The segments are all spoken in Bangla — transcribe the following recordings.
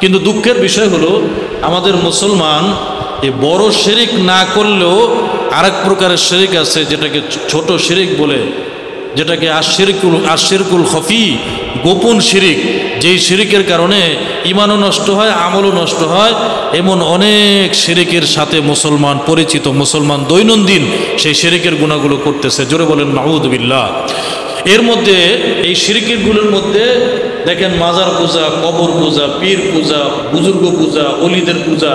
কিন্তু দুঃখের বিষয় হলো আমাদের মুসলমান এই বড় শিরিক না করলেও আরেক প্রকারের শিরিক আছে, যেটাকে ছোট শিরিক বলে, যেটাকে আশিরকুল খফি, গোপন শিরিক। যেই শিরিকের কারণে ইমানও নষ্ট হয়, আমলও নষ্ট হয়। এমন অনেক শিরিকের সাথে মুসলমান পরিচিত, মুসলমান দৈনন্দিন সেই শিরিকের গুণাগুলো করতেছে। জোরে বলেন নাউযুবিল্লাহ। এর মধ্যে এই শিরিকেরগুলোর মধ্যে দেখেন মাজার পূজা, কবর পূজা, পীর পূজা, বুজুর্গ পূজা, অলিদের পূজা,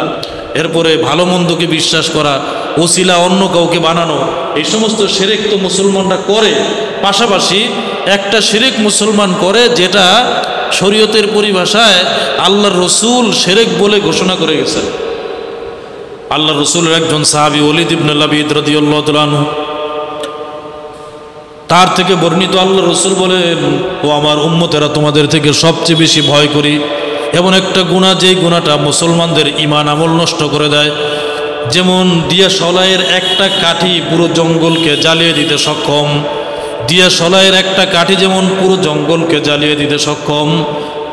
এরপরে ভালো মন্দকে বিশ্বাস করা, ওসিলা অন্য কাউকে বানানো, এই সমস্ত শিরিক তো মুসলমানরা করে। পাশাপাশি একটা শিরিক মুসলমান করে যেটা শরীয়তের পরিভাষায় আল্লাহর রসুল শিরিক বলে ঘোষণা করে গেছেন। আল্লাহর রসুলের একজন সাহাবী ওলীদ ইবনে লাবিদ রাদিয়াল্লাহু তাআলা আনহু, তার থেকে বর্ণিত আল্লাহর রসুল বলেন, ও আমার উম্মতেরা, তোমাদের থেকে সবচেয়ে বেশি ভয় করি এমন একটা গুনাহ, যেই গুনাহটা মুসলমানদের ঈমান আমল নষ্ট করে দেয়। যেমন দিয়াশলাইয়ের একটা কাঠি পুরো জঙ্গলকে জ্বালিয়ে দিতে সক্ষম, দিয়াশলাইয়ের একটা কাঠি যেমন পুরো জঙ্গলকে জ্বালিয়ে দিতে সক্ষম,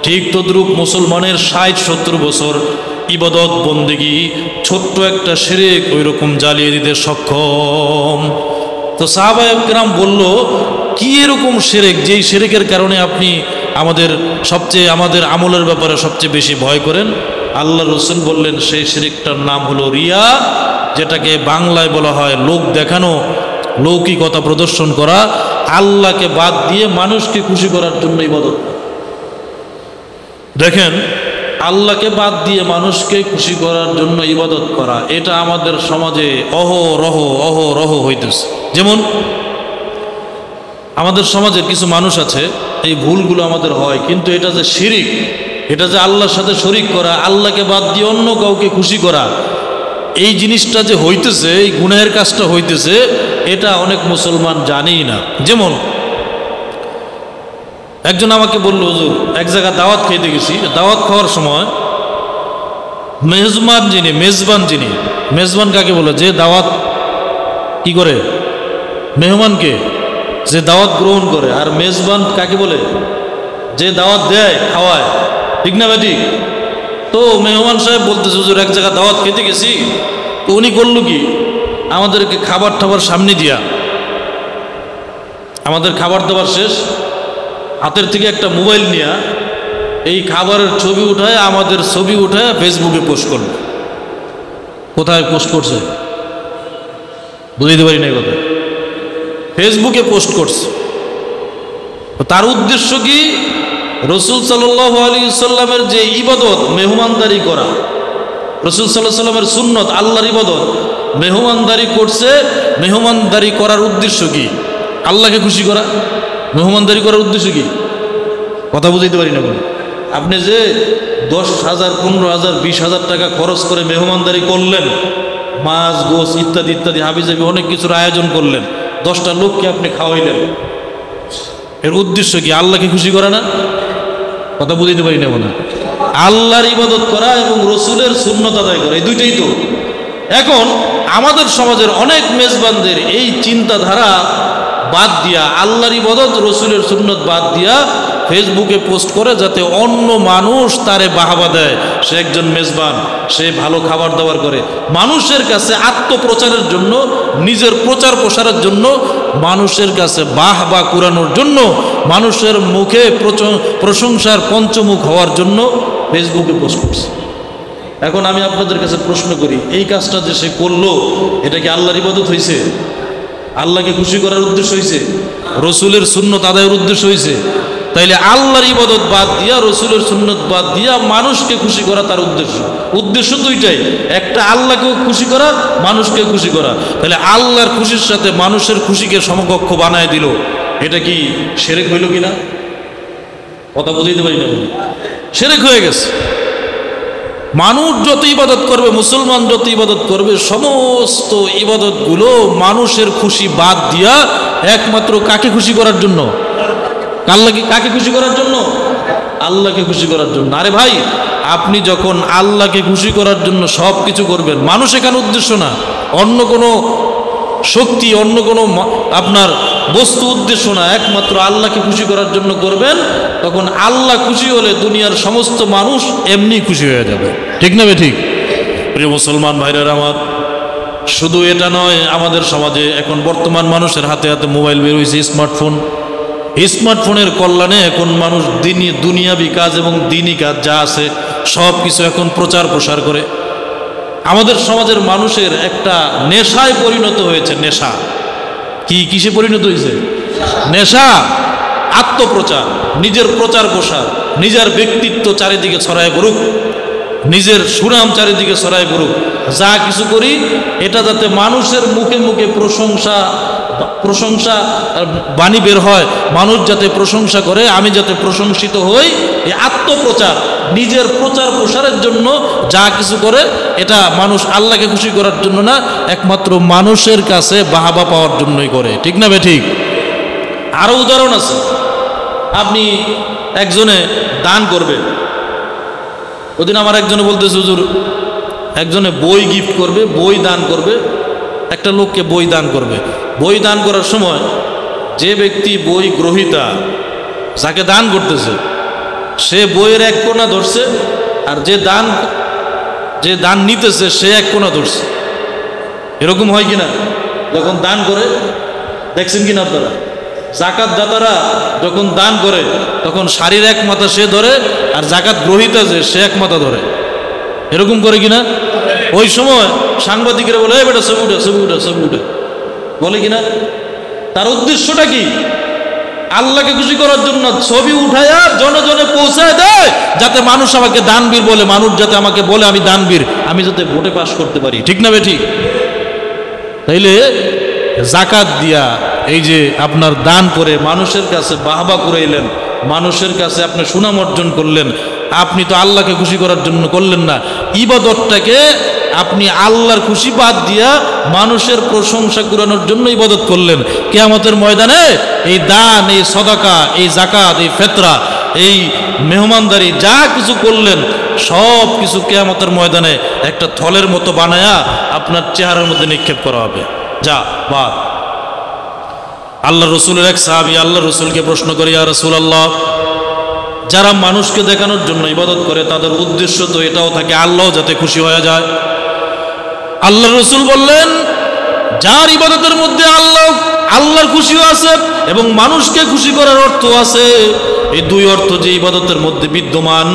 ঠিক তদ্রূপ মুসলমানের 60-70 বছর ইবাদত বন্দেগী ছোট্ট একটা শিরিক ওই রকম জ্বালিয়ে দিতে সক্ষম। তো সাহাবায়ে কেরাম বলল, কি এরকম শিরিক যেই শিরিকের কারণে আপনি আমাদের আমলের ব্যাপারে সবচেয়ে বেশি ভয় করেন? আল্লাহ রসুল বললেন, সেই শিরিকটার নাম হলো রিয়া, যেটাকে বাংলায় বলা হয় লোক দেখানো, লৌকিকতা প্রদর্শন করা, আল্লাহকে বাদ দিয়ে মানুষকে খুশি করার জন্য ইবাদত। দেখেন, আল্লাহকে বাদ দিয়ে মানুষকে খুশি করার জন্য ইবাদত করা, এটা আমাদের সমাজে অহরহ হইতেছে। যেমন আমাদের সমাজের কিছু মানুষ আছে, এই ভুলগুলো আমাদের হয়, কিন্তু এটা যে শিরিক, এটা যে আল্লাহর সাথে শরিক করা, আল্লাহকে বাদ দিয়ে অন্য কাউকে খুশি করা, এই জিনিসটা যে হইতেছে, এই গুনাহের কাজটা হইতেছে, এটা অনেক মুসলমান জানেই না। যেমন একজন আমাকে বলল, হুজুর, এক জায়গায় দাওয়াত খেতে গেছি, দাওয়াত খাওয়ার সময় মেজবান কাকে বলে? যে দাওয়াত কি করে? মেহমানকে যে দাওয়াত গ্রহণ করে। আর মেজবান কাকে বলে? যে দাওয়াত দেয়, খাওয়ায়। ঠিক না ভাই? ঠিক। তো মেহমান সাহেব বলতেছে, হুজুর, এক জায়গায় দাওয়াত খেতে গেছি, তো উনি করলো কি, আমাদেরকে খাবার টাবার সামনে দিয়া, আমাদের খাবার দাবার শেষ, হাতের থেকে একটা মোবাইল নিয়ে এই খাবারের ছবি উঠায়, আমাদের ছবি উঠায় ফেসবুকে পোস্ট করলো। কোথায় পোস্ট করছে বুঝতে পারি না কথা, ফেসবুকে পোস্ট করছে। তার উদ্দেশ্য কি? রাসূল সাল্লাল্লাহু আলাইহি সাল্লামের যে ইবাদত, মেহমানদারি করা, রাসূল সাল্লাল্লাহু আলাইহি সাল্লামের সুন্নত, আল্লাহর ইবাদত, মেহমানদারি করছে। মেহমানদারি করার উদ্দেশ্য কি? আল্লাহকে খুশি করা। মেহমানদারি করার উদ্দেশ্য কি? কথা বুঝাইতে পারি না বলে। আপনি যে 10,000, 15,000, 20,000 টাকা খরচ করে মেহমানদারি করলেন, মাছ, গোশ ইত্যাদি ইত্যাদি হাবিজাবি অনেক কিছুর আয়োজন করলেন, 10টা লোককে আপনি খাওয়াইলেন, এর উদ্দেশ্য কি? আল্লাহকে খুশি করা না? কথা বুঝাইতে পারি না বলে। আল্লাহর ইবাদত করা এবং রসুলের সুন্নত আদায় করা, এই দুইটাই তো। এখন আমাদের সমাজের অনেক মেজবানদের এই চিন্তাধারা বাদ দিয়া, আল্লাহর ইবাদত, রসুলের সুন্নত বাদ দিয়া ফেসবুকে পোস্ট করে, যাতে অন্য মানুষ তারে বাহবা দেয়, সে একজন মেজবান, সে ভালো খাবার দাবার করে। মানুষের কাছে আত্মপ্রচারের জন্য, নিজের প্রচার প্রসারের জন্য, মানুষের কাছে বাহবা কুরানোর জন্য, মানুষের মুখে প্রশংসার পঞ্চমুখ হওয়ার জন্য ফেসবুকে পোস্ট করছে। এখন আমি আপনাদের কাছে প্রশ্ন করি, এই কাজটা যে সে করলো, এটা কি আল্লাহর ইবাদত হয়েছে? আল্লাহকে খুশি করার উদ্দেশ্য হয়েছে? রসুলের সুন্নত আদায়ের উদ্দেশ্য হয়েছে? তাইলে আল্লাহর ইবাদত বাদ দিয়া, রসুলের সুন্নত বাদ দিয়া মানুষকে খুশি করা তার উদ্দেশ্য দুইটাই। একটা আল্লাহকেও খুশি করা, মানুষকে খুশি করা। তাহলে আল্লাহর খুশির সাথে মানুষের খুশিকে সমকক্ষ বানায় দিল, এটা কি শিরক হইল কিনা? কথা বুঝাইতে পারি না, শিরক হয়ে গেছে। মানুষ যত ইবাদত করবে, মুসলমান যত ইবাদত করবে, সমস্ত ইবাদতগুলো মানুষের খুশি বাদ দিয়া একমাত্র কাকে খুশি করার জন্য? কাকে খুশি করার জন্য? আল্লাহকে খুশি করার জন্য। আরে ভাই, আপনি যখন আল্লাহকে খুশি করার জন্য সব কিছু করবেন, মানুষ এখানে উদ্দেশ্য না, অন্য কোনো শক্তি, অন্য কোনো আপনার বস্তু উদ্দেশ্য না, একমাত্র আল্লাহকে খুশি করার জন্য করবেন, তখন আল্লাহ খুশি হলে দুনিয়ার সমস্ত মানুষ এমনি খুশি হয়ে যাবে। ঠিক না ঠিক? প্রিয় মুসলমান ভাইরা আমার, শুধু এটা নয়, আমাদের সমাজে এখন বর্তমান মানুষের হাতে হাতে মোবাইল বের হয়েছে, স্মার্টফোন। স্মার্টফোনের কল্যাণে এখন মানুষ দুনিয়াবি কাজ এবং দিনই কাজ যা আছে সব কিছু এখন প্রচার প্রসার করে। আমাদের সমাজের মানুষের একটা নেশায় পরিণত হয়েছে। নেশা কিসে পরিণত হয়েছে? নেশা, আত্মপ্রচার, নিজের প্রচার প্রসার, নিজের ব্যক্তিত্ব চারিদিকে ছড়ায় পড়ুক, নিজের সুনাম চারিদিকে ছড়ায় পড়ুক। যা কিছু করি এটা যাতে মানুষের মুখে মুখে প্রশংসা বাণী বের হয়, মানুষ যাতে প্রশংসা করে, আমি যাতে প্রশংসিত হই। এই আত্মপ্রচার, নিজের প্রচার প্রসারের জন্য যা কিছু করে এটা মানুষ আল্লাহকে খুশি করার জন্য না, একমাত্র মানুষের কাছে বাহাবা পাওয়ার জন্যই করে। ঠিক না ঠিক? আরো উদাহরণ আছে। আপনি একজনে দান করবে, ওদিন আমার একজনে বলতেছে, হুজুর একজনে বই গিফট করবে, বই দান করবে, একটা লোককে বই দান করবে। বই দান করার সময় যে ব্যক্তি বই গ্রহীতা, যাকে দান করতেছে, সে বইয়ের এক কোণা ধরছে, আর যে দান নিতেছে সে এক কোণা ধরছে। এরকম হয় কিনা? যখন দান করে, দেখছেন কিনা আপনারা? জাকাত দাতারা যখন দান করে তখন শাড়ির এক মাথা সে ধরে, আর জাকাত গ্রহীতা যে সে এক মাথা ধরে। এরকম করে কিনা? ওই সময় সাংবাদিকরা বলে, বেটা ছবি উঠে, ছবি উঠে, ছবি উঠে, বলে কিনা? তার উদ্দেশ্যটা কি? আল্লাহকে খুশি করার জন্য ছবি উঠায়া জনে জনে পৌঁছায় দেয়, যাতে মানুষ আমাকে দানবীর বলে, মানুষ যাতে আমাকে বলে আমি দানবীর, আমি যাতে ভোটে পাস করতে পারি। ঠিক না ঠিক? তাইলে জাকাত দিয়া, এই যে আপনার দান করে মানুষের কাছে বাহবা করাইলেন, মানুষের কাছে আপনি সুনাম অর্জন করলেন, আপনি তো আল্লাহকে খুশি করার জন্য করলেন না। ইবাদতটাকে আপনি আল্লাহর খুশি বাদ দিয়া মানুষের প্রশংসা কুড়ানোর জন্য ইবাদত করলেন। কিয়ামতের ময়দানে এই দান, এই সদাকা, এই জাকাত, এই ফেতরা, এই মেহমানদারি যা কিছু করলেন সব কিছু কিয়ামতের ময়দানে একটা থলের মতো বানায়া আপনার চেহারার মধ্যে নিক্ষেপ করা হবে। যা বাদ। আল্লাহ রসুলের এক সাহাবী আল্লাহ রসুলকে প্রশ্ন করে, ইয়া রাসূলুল্লাহ, যারা মানুষকে দেখানোর জন্য ইবাদত করে তাদের উদ্দেশ্য তো এটাও থাকে আল্লাহ যাতে খুশি হয়ে যায়। আল্লাহ রসুল বললেন, যার ইবাদতের মধ্যে আল্লাহর খুশিও আছে এবং মানুষকে খুশি করার অর্থ আছে, এই দুই অর্থ যে ইবাদতের মধ্যে বিদ্যমান,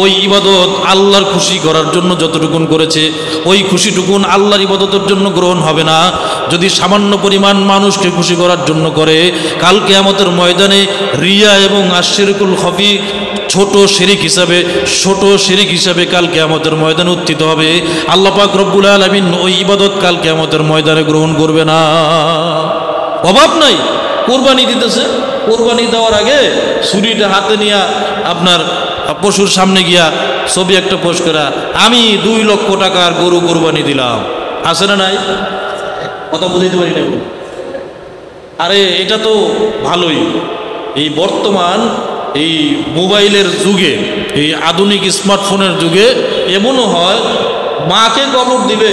ওই ইবাদত আল্লাহর খুশি করার জন্য যতটুকুন করেছে ওই খুশিটুকুন আল্লাহর ইবাদতের জন্য গ্রহণ হবে না। যদি সামান্য পরিমাণ মানুষকে খুশি করার জন্য করে, কাল কিয়ামতের ময়দানে রিয়া এবং আশিরকুল খফি ছোট শিরিক হিসাবে কাল কিয়ামতের ময়দানে উত্থিত হবে। আল্লাহ পাক রব্বুল আলামিন ওই ইবাদত কাল কিয়ামতের ময়দানে গ্রহণ করবে না। অভাব নাই, কোরবানি দিতেছে, কোরবানি দেওয়ার আগে ছুরিটা হাতে নিয়ে আপনার পশুর সামনে গিয়া ছবি একটা পোস্ট করা, আমি 2 লক্ষ টাকার গরু কোরবানি দিলাম। আছে না নাই? কথা বুঝাইতে পারি না। আরে এটা তো ভালোই। এই বর্তমান এই মোবাইলের যুগে, এই আধুনিক স্মার্টফোনের যুগে এমনও হয়, মাকে কবর দিবে,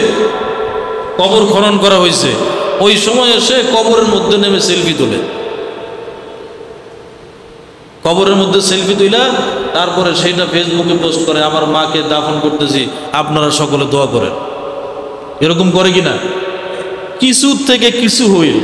কবর খনন করা হয়েছে, ওই সময় এসে কবরের মধ্যে নেমে সেলফি তোলে। কবরের মধ্যে সেলফি তুইলা তারপরে সেইটা ফেসবুকে পোস্ট করে, আমার মাকে দাফন করতেছি, আপনারা সকলে দোয়া করেন। এরকম করে কিনা? কিছু থেকে কিছু হইল।